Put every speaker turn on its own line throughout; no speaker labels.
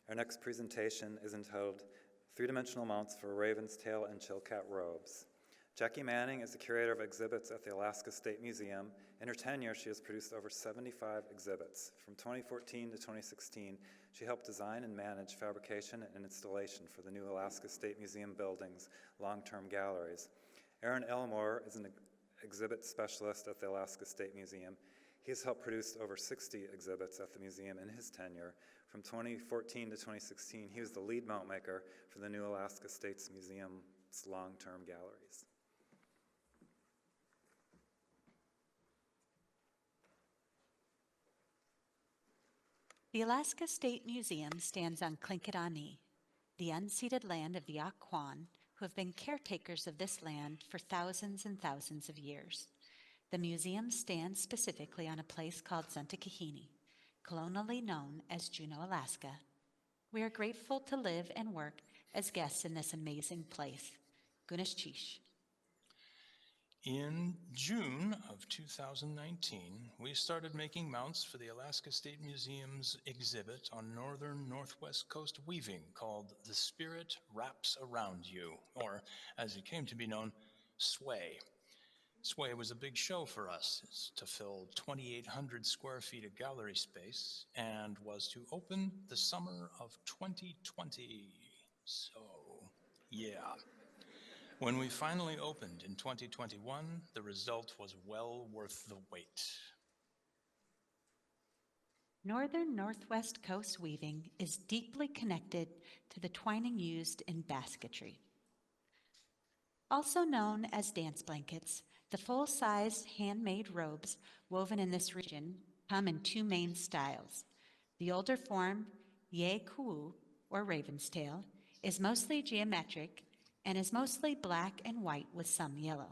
Our next presentation is entitled Three-Dimensional Mounts for Raven's Tail and Chilkat Robes. Jackie Manning is the curator of exhibits at the Alaska State Museum. In her tenure, she has produced over 75 exhibits. From 2014 to 2016, she helped design and manage fabrication and installation for the new Alaska State Museum building's long-term galleries. Aaron Elmore is an exhibit specialist at the Alaska State Museum. He has helped produce over 60 exhibits at the museum in his tenure. From 2014 to 2016, he was the lead mount maker for the new Alaska State Museum's long-term galleries.
The Alaska State Museum stands on Chilkat, the unceded land of the S.W.A.Y, who have been caretakers of this land for thousands and thousands of years. The museum stands specifically on a place called Suntakahini, colonially known as Juneau, Alaska. We are grateful to live and work as guests in this amazing place. Gunashchish.
In June of 2019, we started making mounts for the Alaska State Museum's exhibit on northern northwest coast weaving called The Spirit Wraps Around You, or as it came to be known, S.W.A.Y. S.W.A.Y was a big show for us. It's to fill 2,800 square feet of gallery space and was to open the summer of 2020. So, yeah. When we finally opened in 2021, the result was well worth the wait.
Northern Northwest Coast weaving is deeply connected to the twining used in basketry. Also known as dance blankets, the full-size handmade robes woven in this region come in two main styles. The older form, Ye-Ku, or raven's tail, is mostly geometric and is mostly black and white with some yellow.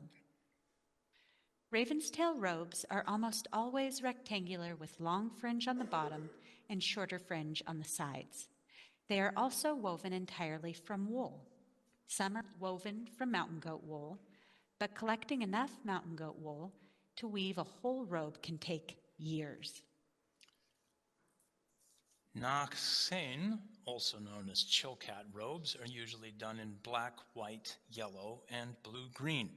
Raven's tail robes are almost always rectangular with long fringe on the bottom and shorter fringe on the sides. They are also woven entirely from wool. Some are woven from mountain goat wool, but collecting enough mountain goat wool to weave a whole robe can take years.
Naksen, also known as Chilkat robes, are usually done in black, white, yellow, and blue-green.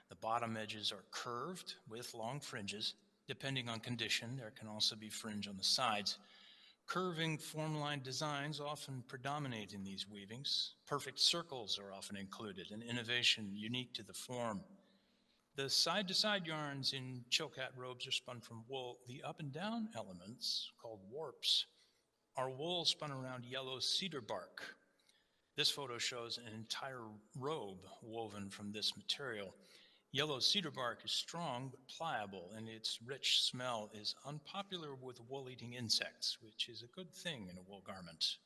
The bottom edges are curved with long fringes. Depending on condition, there can also be fringe on the sides. Curving form-line designs often predominate in these weavings. Perfect circles are often included, an innovation unique to the form. The side-to-side yarns in Chilkat robes are spun from wool. The up and down elements, called warps, are wool spun around yellow cedar bark. This photo shows an entire robe woven from this material. Yellow cedar bark is strong but pliable, and its rich smell is unpopular with wool-eating insects, which is a good thing in a wool garment.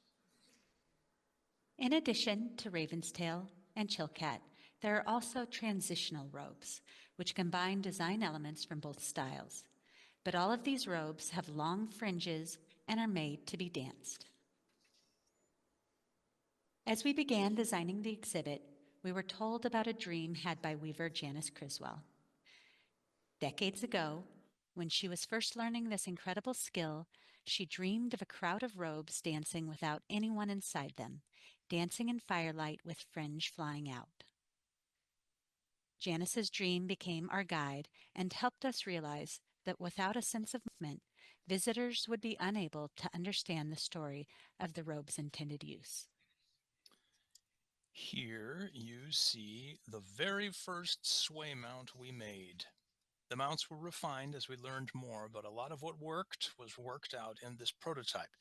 In addition to raven's tail and Chilkat, there are also transitional robes, which combine design elements from both styles. But all of these robes have long fringes and are made to be danced. As we began designing the exhibit, we were told about a dream had by weaver Janice Criswell. Decades ago, when she was first learning this incredible skill, she dreamed of a crowd of robes dancing without anyone inside them, dancing in firelight with fringe flying out. Janice's dream became our guide and helped us realize that without a sense of movement, visitors would be unable to understand the story of the robe's intended use.
Here you see the very first S.W.A.Y mount we made. The mounts were refined as we learned more, but a lot of what worked was worked out in this prototype.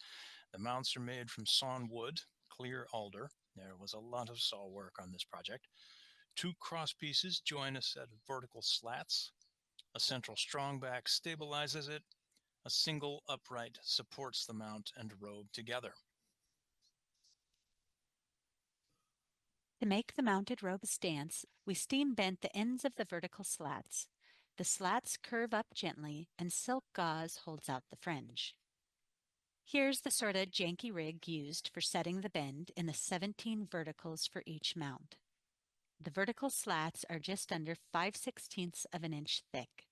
The mounts are made from sawn wood, clear alder. There was a lot of saw work on this project. Two cross pieces join a set of vertical slats. A central strongback stabilizes it. A single upright supports the mount and robe together.
To make the mounted robes dance, we steam bent the ends of the vertical slats. The slats curve up gently, and silk gauze holds out the fringe. Here's the sort of janky rig used for setting the bend in the 17 verticals for each mount. The vertical slats are just under 5/16 of an inch thick.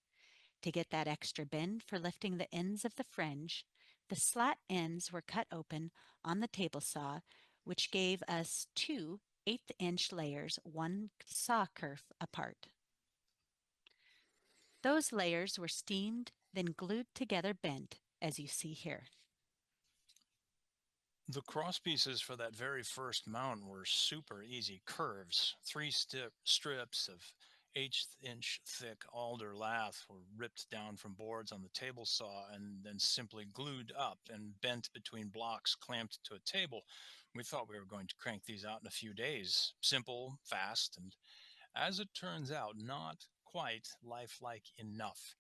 To get that extra bend for lifting the ends of the fringe, The slat ends were cut open on the table saw, which gave us two 1/8-inch layers, one saw kerf apart. Those layers were steamed, then glued together bent, as you see here.
The cross pieces for that very first mount were super easy curves. 3 strips of 1/8-inch thick alder lath were ripped down from boards on the table saw and then simply glued up and bent between blocks clamped to a table. We thought we were going to crank these out in a few days. Simple, fast, and as it turns out, not quite lifelike enough.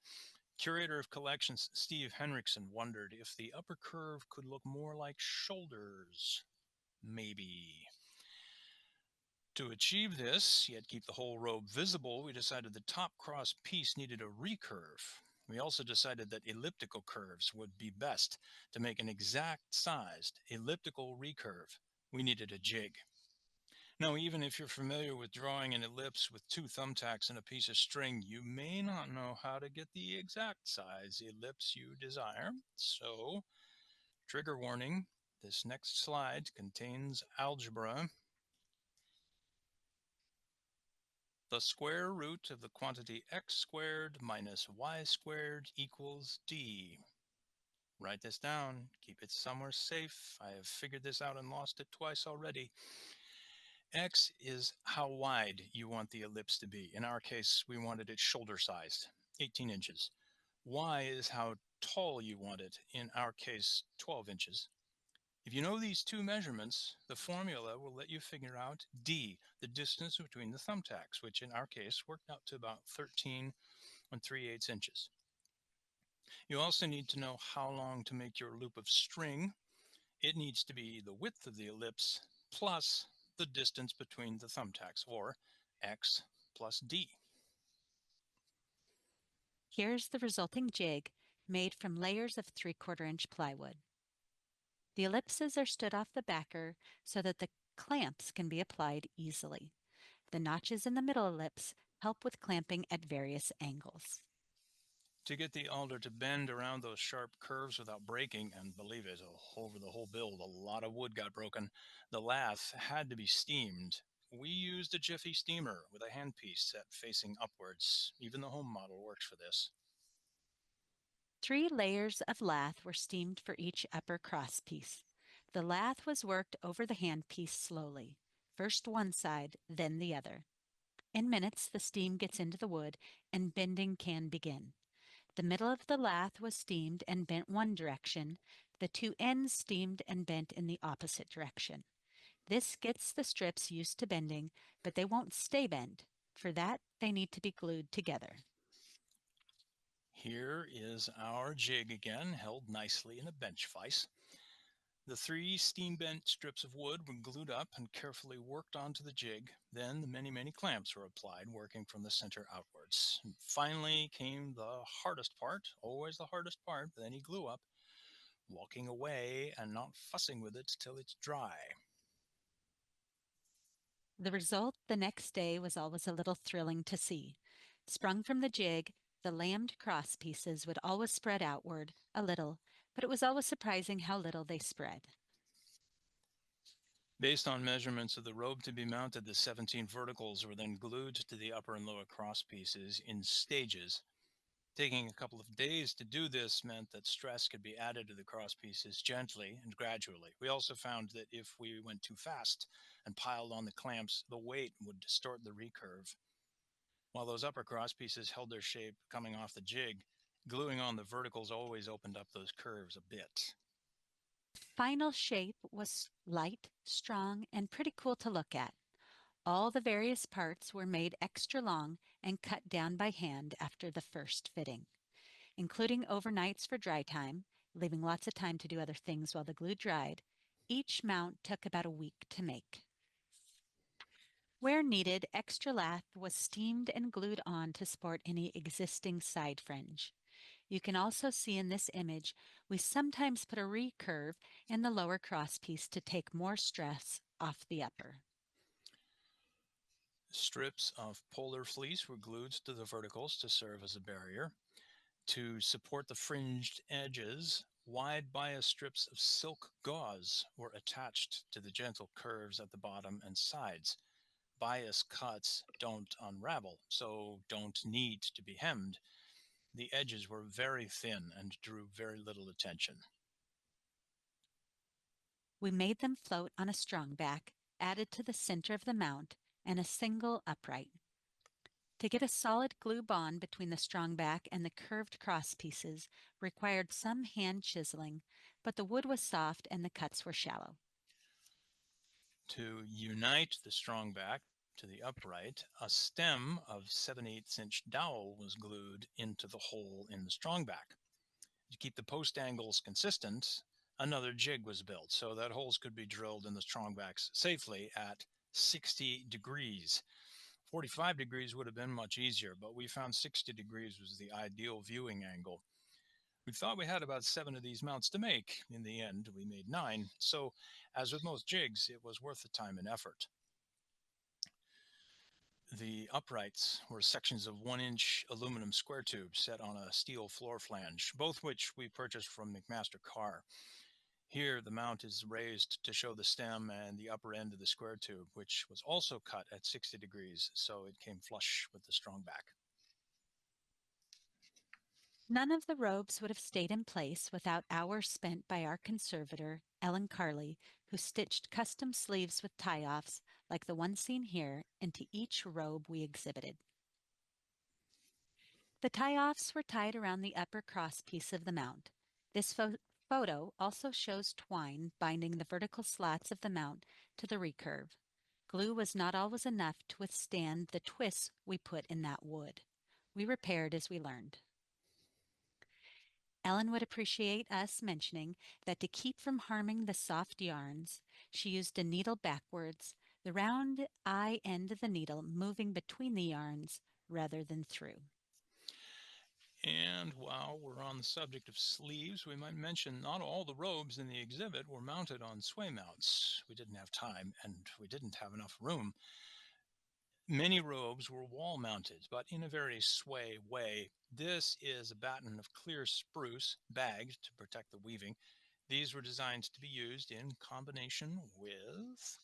Curator of Collections Steve Henriksen wondered if the upper curve could look more like shoulders. Maybe. To achieve this, yet keep the whole robe visible, we decided the top cross piece needed a recurve. We also decided that elliptical curves would be best. To make an exact sized elliptical recurve, we needed a jig. Now, even if you're familiar with drawing an ellipse with 2 thumbtacks and a piece of string, you may not know how to get the exact size ellipse you desire. So, trigger warning, this next slide contains algebra. The square root of the quantity x squared minus y squared equals d. Write this down. Keep it somewhere safe. I have figured this out and lost it twice already. X is how wide you want the ellipse to be. In our case, we wanted it shoulder-sized, 18 inches. Y is how tall you want it. In our case, 12 inches. If you know these two measurements, the formula will let you figure out D, the distance between the thumbtacks, which in our case worked out to about 13 3/8 inches. You also need to know how long to make your loop of string. It needs to be the width of the ellipse plus the distance between the thumbtacks, or X plus D.
Here's the resulting jig made from layers of 3/4-inch plywood. The ellipses are stood off the backer so that the clamps can be applied easily. The notches in the middle ellipse help with clamping at various angles.
To get the alder to bend around those sharp curves without breaking, and believe it, over the whole build, a lot of wood got broken, the lath had to be steamed. We used a Jiffy steamer with a handpiece set facing upwards. Even the home model works for this.
3 layers of lath were steamed for each upper cross piece. The lath was worked over the handpiece slowly, first one side, then the other. In minutes, the steam gets into the wood and bending can begin. The middle of the lath was steamed and bent one direction, the 2 ends steamed and bent in the opposite direction. This gets the strips used to bending, but they won't stay bent. For that, they need to be glued together.
Here is our jig again, held nicely in a bench vise. The 3 steam-bent strips of wood were glued up and carefully worked onto the jig. Then the many clamps were applied, working from the center outwards. And finally came the hardest part, always the hardest part, but any glue up, walking away and not fussing with it till it's dry.
The result the next day was always a little thrilling to see. Sprung from the jig, the lammed cross pieces would always spread outward a little, but it was always surprising how little they spread.
Based on measurements of the robe to be mounted, the 17 verticals were then glued to the upper and lower cross pieces in stages. Taking a couple of days to do this meant that stress could be added to the cross pieces gently and gradually. We also found that if we went too fast and piled on the clamps, the weight would distort the recurve. While those upper cross pieces held their shape coming off the jig, gluing on the verticals always opened up those curves a bit.
Final shape was light, strong, and pretty cool to look at. All the various parts were made extra long and cut down by hand after the first fitting, including overnights for dry time, leaving lots of time to do other things while the glue dried. Each mount took about a week to make. Where needed, extra lath was steamed and glued on to support any existing side fringe. You can also see in this image, we sometimes put a recurve in the lower cross piece to take more stress off the upper.
Strips of polar fleece were glued to the verticals to serve as a barrier. To support the fringed edges, Wide bias strips of silk gauze were attached to the gentle curves at the bottom and sides. Bias cuts don't unravel, so don't need to be hemmed. The edges were very thin and drew very little attention.
We made them float on a strong back, added to the center of the mount, and a single upright. To get a solid glue bond between the strong back and the curved cross pieces required some hand chiseling, but the wood was soft and the cuts were shallow.
To unite the strong back to the upright, a stem of 7/8 inch dowel was glued into the hole in the strong back. To keep the post angles consistent, another jig was built so that holes could be drilled in the strong backs safely at 60 degrees. 45 degrees would have been much easier, but we found 60 degrees was the ideal viewing angle. We thought we had about 7 of these mounts to make. In the end, we made 9, so as with most jigs, it was worth the time and effort. The uprights were sections of 1-inch aluminum square tubes set on a steel floor flange, both which we purchased from McMaster Carr. Here, the mount is raised to show the stem and the upper end of the square tube, which was also cut at 60 degrees, so it came flush with the strong back.
None of the robes would have stayed in place without hours spent by our conservator, Ellen Carley, who stitched custom sleeves with tie-offs like the one seen here into each robe we exhibited. The tie-offs were tied around the upper cross piece of the mount. This photo also shows twine binding the vertical slots of the mount to the recurve. Glue was not always enough to withstand the twists we put in that wood. We repaired as we learned. Ellen would appreciate us mentioning that to keep from harming the soft yarns, she used a needle backwards, the round eye end of the needle moving between the yarns rather than through.
And while we're on the subject of sleeves, we might mention not all the robes in the exhibit were mounted on S.W.A.Y mounts. We didn't have time and we didn't have enough room. Many robes were wall mounted, but in a very S.W.A.Y way. This is a batten of clear spruce bagged to protect the weaving. These were designed to be used in combination with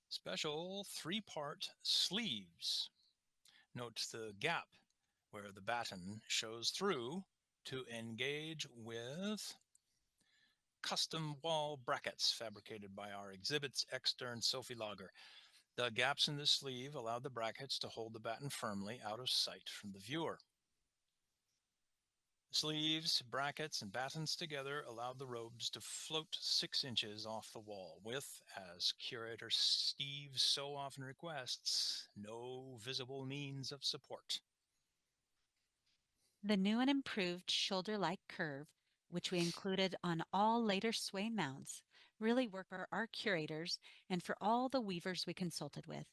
special 3-part sleeves. Note the gap where the batten shows through to engage with custom wall brackets fabricated by our exhibit's extern Sophie Lager. The gaps in the sleeve allowed the brackets to hold the batten firmly out of sight from the viewer. Sleeves, brackets, and battens together allowed the robes to float 6 inches off the wall with, as Curator Steve so often requests, no visible means of support.
The new and improved shoulder-like curve, which we included on all later S.W.A.Y mounts, really worked for our curators and for all the weavers we consulted with.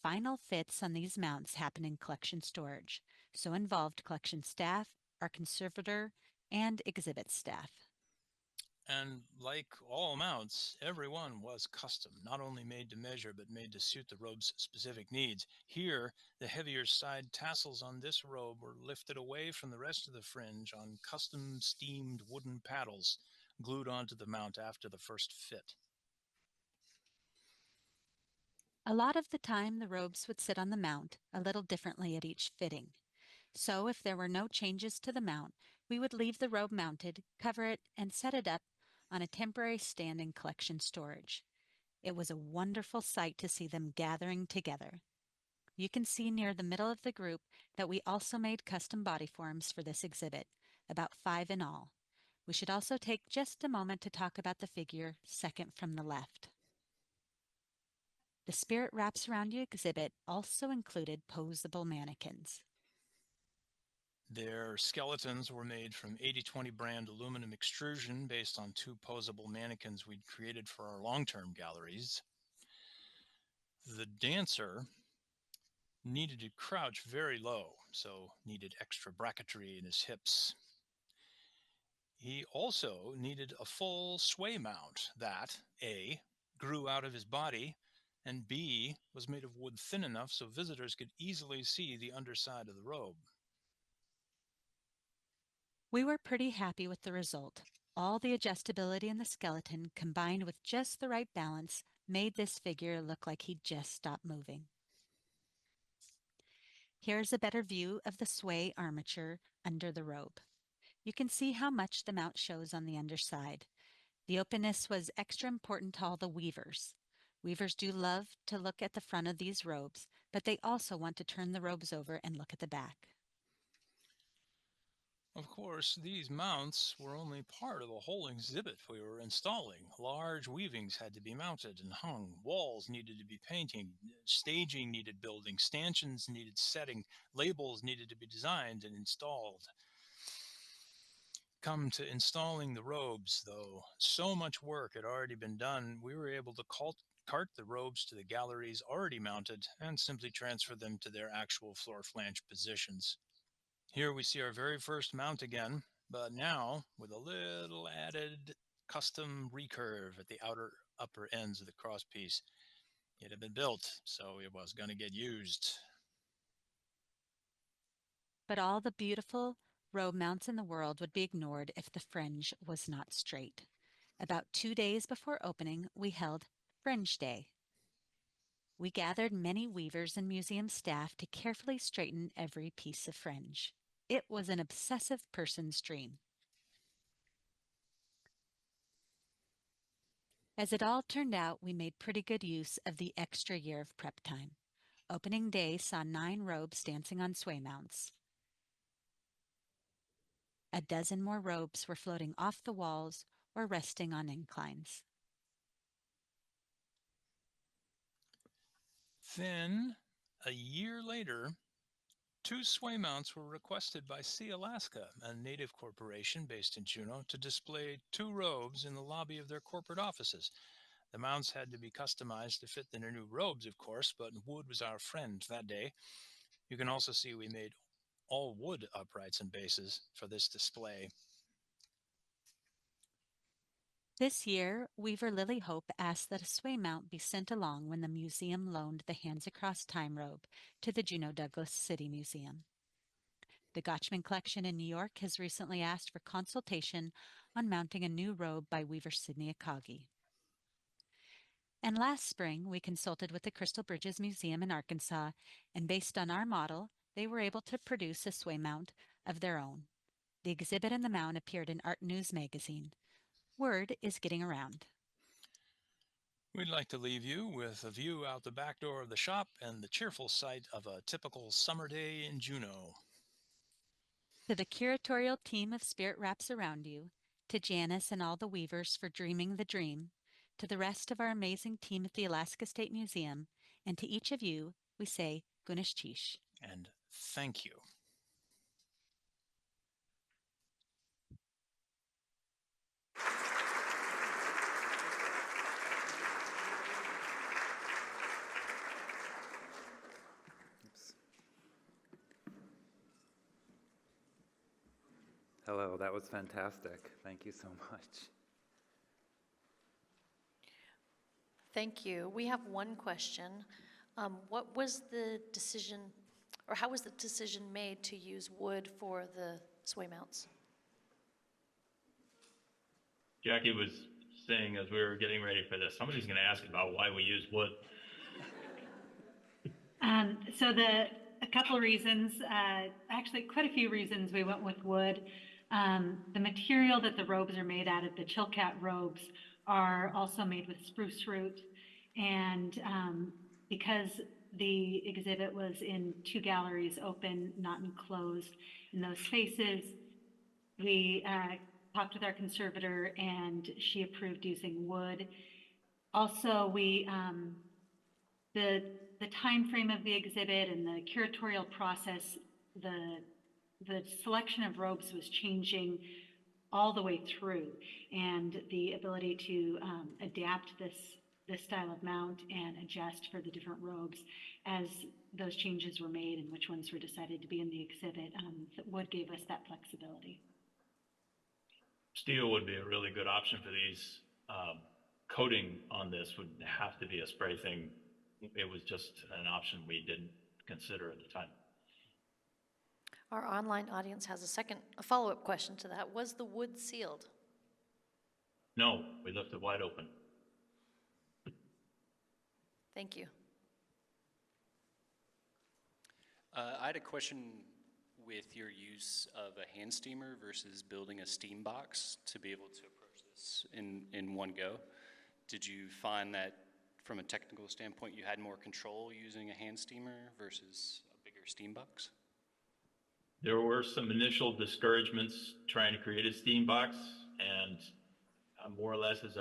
Final fits on these mounts happen in collection storage, so involved collection staff, our conservator, and exhibit staff.
And like all mounts, every one was custom, not only made to measure, but made to suit the robe's specific needs. Here, the heavier side tassels on this robe were lifted away from the rest of the fringe on custom steamed wooden paddles glued onto the mount after the first fit.
A lot of the time, the robes would sit on the mount a little differently at each fitting. So if there were no changes to the mount, we would leave the robe mounted, cover it, and set it up on a temporary stand in collection storage. It was a wonderful sight to see them gathering together. You can see near the middle of the group that we also made custom body forms for this exhibit, about 5 in all. We should also take just a moment to talk about the figure second from the left. The Spirit Wraps Around You exhibit also included posable mannequins.
Their skeletons were made from 80/20 brand aluminum extrusion based on 2 posable mannequins we'd created for our long-term galleries. The dancer needed to crouch very low, so needed extra bracketry in his hips. He also needed a full S.W.A.Y mount that, A, grew out of his body, and B, was made of wood thin enough so visitors could easily see the underside of the robe.
We were pretty happy with the result. All the adjustability in the skeleton combined with just the right balance made this figure look like he'd just stopped moving. Here's a better view of the S.W.A.Y armature under the robe. You can see how much the mount shows on the underside. The openness was extra important to all the weavers. Weavers do love to look at the front of these robes, but they also want to turn the robes over and look at the back.
Of course, these mounts were only part of the whole exhibit we were installing. Large weavings had to be mounted and hung, walls needed to be painted, staging needed building, stanchions needed setting, labels needed to be designed and installed. Come to installing the robes, though so much work had already been done, we were able to cart the robes to the galleries already mounted and simply transfer them to their actual floor flange positions. Here we see our very first mount again, but now with a little added custom recurve at the upper ends of the crosspiece. It had been built, so it was going to get used.
But all the beautiful robe mounts in the world would be ignored if the fringe was not straight. About 2 days before opening, we held Fringe Day. We gathered many weavers and museum staff to carefully straighten every piece of fringe. It was an obsessive person's dream. As it all turned out, we made pretty good use of the extra year of prep time. Opening day saw 9 robes dancing on S.W.A.Y mounts. A dozen more robes were floating off the walls or resting on inclines.
Then, a year later, 2 S.W.A.Y mounts were requested by Sea Alaska, a native corporation based in Juneau, to display 2 robes in the lobby of their corporate offices. The mounts had to be customized to fit their new robes, of course, but wood was our friend that day. You can also see we made all wood uprights and bases for this display.
This year, Weaver Lily Hope asked that a S.W.A.Y mount be sent along when the museum loaned the Hands Across Time robe to the Juneau Douglas City Museum. The Gotchman Collection in New York has recently asked for consultation on mounting a new robe by Weaver Sidney Akagi. And last spring, we consulted with the Crystal Bridges Museum in Arkansas, and based on our model, they were able to produce a S.W.A.Y mount of their own. The exhibit and the mount appeared in Art News magazine. Word is getting around.
We'd like to leave you with a view out the back door of the shop and the cheerful sight of a typical summer day in Juneau.
To the curatorial team of Spirit Wraps around you, to Janice and all the weavers for dreaming the dream, to the rest of our amazing team at the Alaska State Museum, and to each of you, we say Gunish Chish.
And thank you.
Oops. Hello, that was fantastic. Thank you so much.
Thank you. We have one question. What was the decision, or how was the decision made to use wood for the S.W.A.Y mounts?
Jackie was saying as we were getting ready for this, somebody's going to ask about why we use wood.
So a couple of reasons, actually quite a few reasons we went with wood. The material that the robes are made out of, the Chilkat robes, are also made with spruce root. And because the exhibit was in 2 galleries, open, not enclosed, in those spaces, we talked with our conservator and she approved using wood. Also, the time frame of the exhibit and the curatorial process, the selection of robes was changing all the way through, and the ability to adapt this style of mount and adjust for the different robes as those changes were made and which ones were decided to be in the exhibit, wood gave us that flexibility.
Steel would be a really good option for these. Coating on this would have to be a spray thing. It was just an option we didn't consider at the time.
Our online audience has a follow-up question to that. Was the wood sealed?
No, we left it wide open.
Thank you.
I had a question with your use of a hand steamer versus building a steam box to be able to approach this in one go. Did you find that from a technical standpoint you had more control using a hand steamer versus a bigger steam box?
There were some initial discouragements trying to create a steam box, and more or less as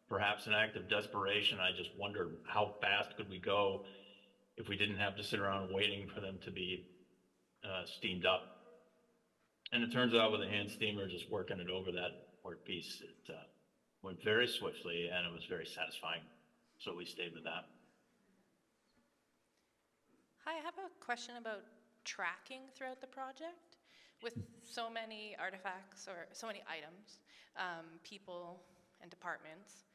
perhaps an act of desperation, I just wondered how fast could we go if we didn't have to sit around waiting for them to be steamed up. And it turns out with a hand steamer, just working it over that work piece, it went very swiftly and it was very satisfying. So we stayed with that.
Hi, I have a question about tracking throughout the project. With so many artifacts or so many items, people and departments,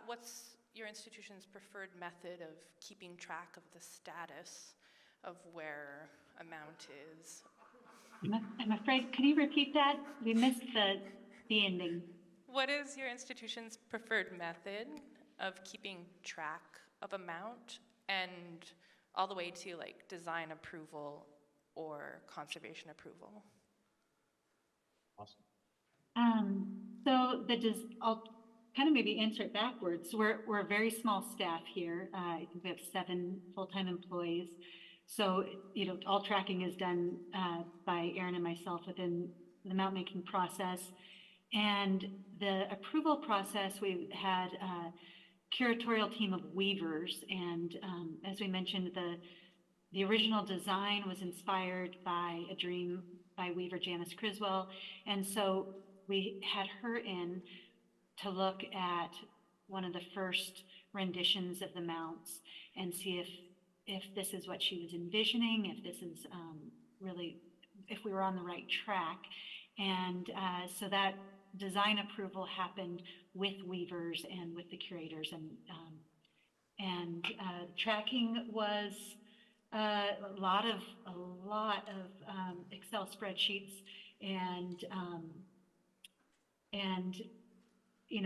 what's your institution's preferred method of keeping track of the status of where a mount is?
I'm afraid, could you repeat that? We missed the ending.
What is your institution's preferred method of keeping track of a mount and all the way to like design approval or conservation approval?
Awesome.
So I'll kind of maybe answer it backwards. We're a very small staff here. I think we have 7 full-time employees. So, all tracking is done by Erin and myself within the mount making process. And the approval process, we've had a curatorial team of weavers. And as we mentioned, the original design was inspired by a dream by weaver Janice Criswell. And so we had her in to look at one of the first renditions of the mounts and see if this is what she was envisioning, if this is really, if we were on the right track. And so that design approval happened with weavers and with the curators. And tracking was a lot of Excel spreadsheets and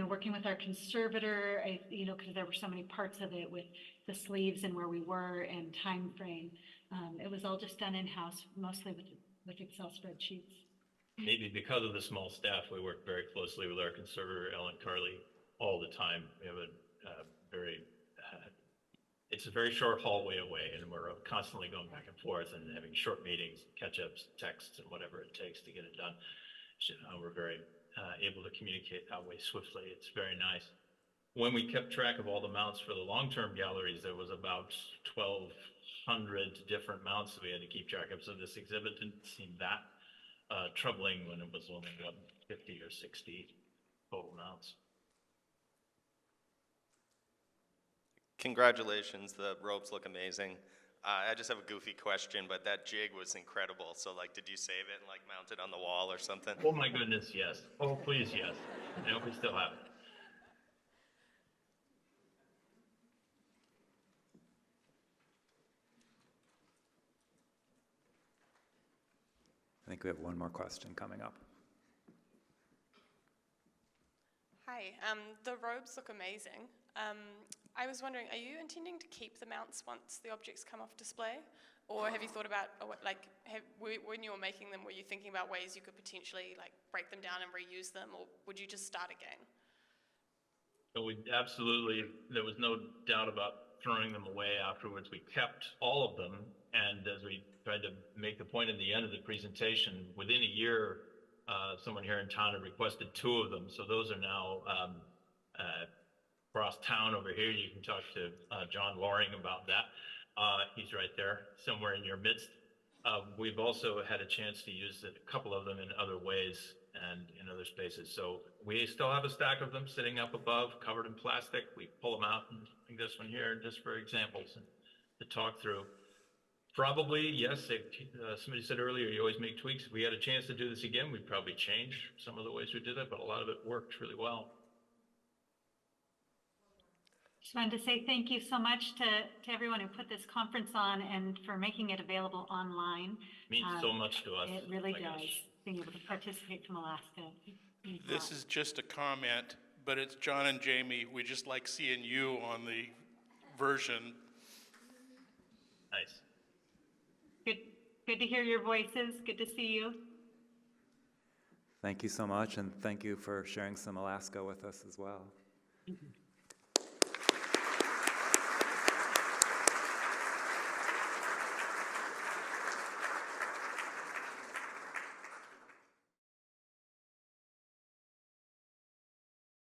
working with our conservator, because there were so many parts of it with the sleeves and where we were and time frame. It was all just done in-house, mostly with Excel spreadsheets.
Maybe because of the small staff, we work very closely with our conservator, Ellen Carley, all the time. We have it's a very short hallway away, and we're constantly going back and forth and having short meetings, catch-ups, texts, and whatever it takes to get it done. We're very able to communicate that way swiftly. It's very nice. When we kept track of all the mounts for the long-term galleries, there was about 1,200 different mounts that we had to keep track of. So this exhibit didn't seem that troubling when it was only 50 or 60 total mounts.
Congratulations, the robes look amazing. I just have a goofy question, but that jig was incredible. So did you save it and mount it on the wall or something?
Oh my goodness, yes. Oh, please, yes. Yeah, we still have it.
I think we have one more question coming up.
Hi, the robes look amazing. I was wondering, are you intending to keep the mounts once the objects come off display? Or have you thought about, when you were making them, were you thinking about ways you could potentially break them down and reuse them, or would you just start again?
So there was no doubt about throwing them away afterwards. We kept all of them, and as we tried to make the point in the end of the presentation, within a year, someone here in town had requested 2 of them, so those are now across town over here. You can talk to John Loring about that. He's right there, somewhere in your midst. We've also had a chance to use a couple of them in other ways and in other spaces. So we still have a stack of them sitting up above, covered in plastic. We pull them out, and like this one here, just for examples and to talk through. Probably, yes, somebody said earlier, you always make tweaks. If we had a chance to do this again, we'd probably change some of the ways we did it, but a lot of it worked really well.
Just wanted to say thank you so much to everyone who put this conference on and for making it available online.
Means so much to us.
It really
My
does,
gosh.
being able to participate from Alaska.
This is just a comment, but it's John and Jamie. We just like seeing you on the version.
Nice.
Good to hear your voices. Good to see you.
Thank you so much, and thank you for sharing some Alaska with us as well.
Mm-hmm.